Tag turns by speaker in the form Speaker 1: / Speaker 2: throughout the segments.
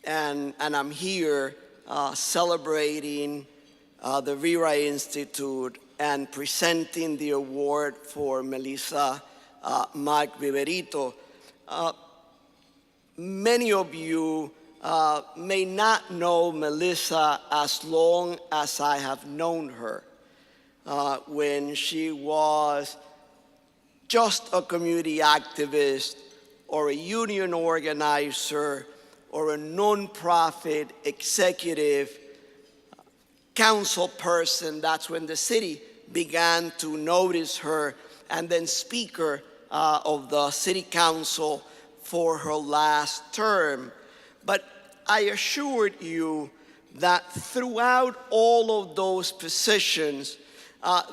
Speaker 1: and I'm here celebrating the Vera Institute and presenting the award for Melissa Mark-Viverito. Many of you may not know Melissa as long as I have known her, when she was just a community activist or a union organizer or a nonprofit executive council person. That's when the city began to notice her, and then speaker of the city council for her last term. But I assured you that throughout all of those positions,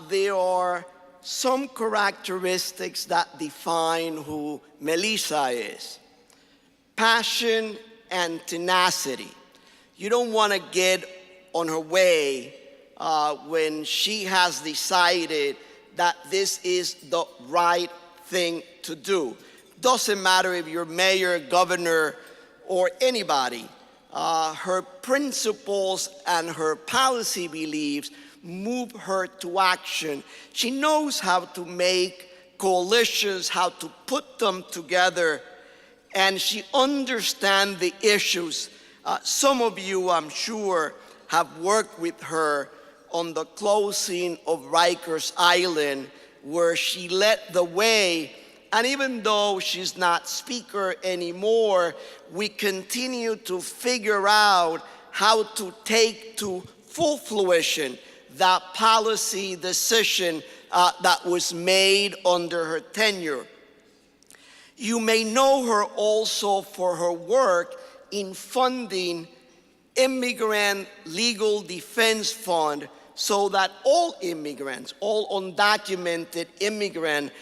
Speaker 1: there are some characteristics that define who Melissa is. Passion and tenacity. You don't want to get on her way when she has decided that this is the right thing to do. Doesn't matter if you're mayor, governor, or anybody. Her principles and her policy beliefs move her to action. She knows how to make coalitions, how to put them together, and she understands the issues. Some of you, I'm sure, have worked with her on the closing of Rikers Island, where she led the way. And even though she's not speaker anymore, we continue to figure out how to take to full fruition that policy decision that was made under her tenure. You may know her also for her work in funding Immigrant Legal Defense Fund, so that all immigrants, all undocumented immigrants,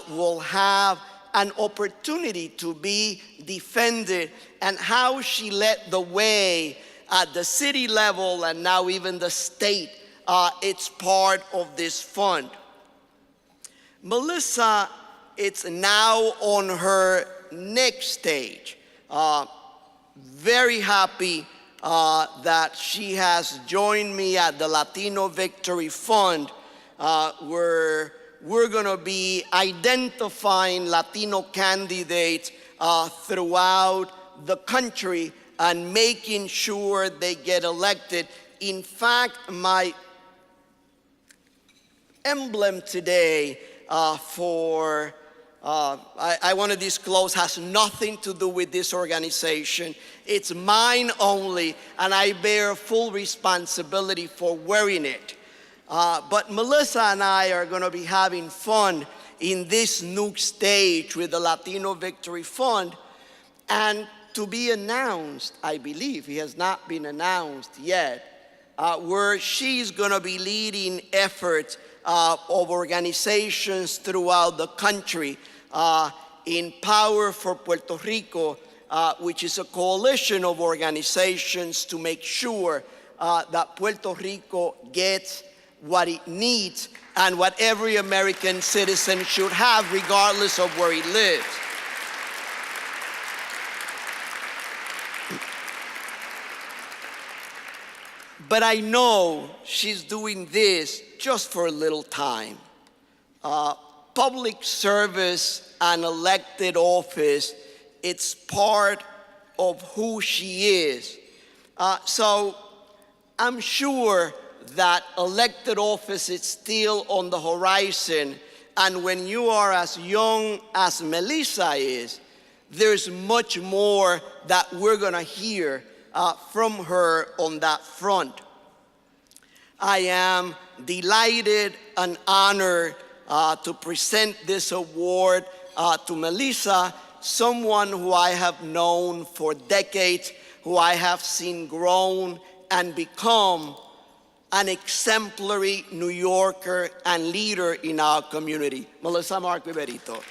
Speaker 1: will have an opportunity to be defended, and how she led the way at the city level and now even the state. It's part of this fund. Melissa, it's now on her next stage. Very happy that she has joined me at the Latino Victory Fund, where we're going to be identifying Latino candidates throughout the country and making sure they get elected. In fact, my emblem today I want to disclose has nothing to do with this organization. It's mine only, and I bear full responsibility for wearing it. But Melissa and I are going to be having fun in this new stage with the Latino Victory Fund, and to be announced, I believe, he has not been announced yet, where she's going to be leading efforts of organizations throughout the country in Power for Puerto Rico, which is a coalition of organizations to make sure that Puerto Rico gets what it needs and what every American citizen should have, regardless of where he lives. But I know she's doing this just for a little time. Public service and elected office, it's part of who she is. So I'm sure that elected office is still on the horizon, and when you are as young as Melissa is, there's much more that we're gonna hear from her on that front. I am delighted and honored to present this award to Melissa, someone who I have known for decades, who I have seen grown and become an exemplary New Yorker and leader in our community. Melissa Mark-Viverito.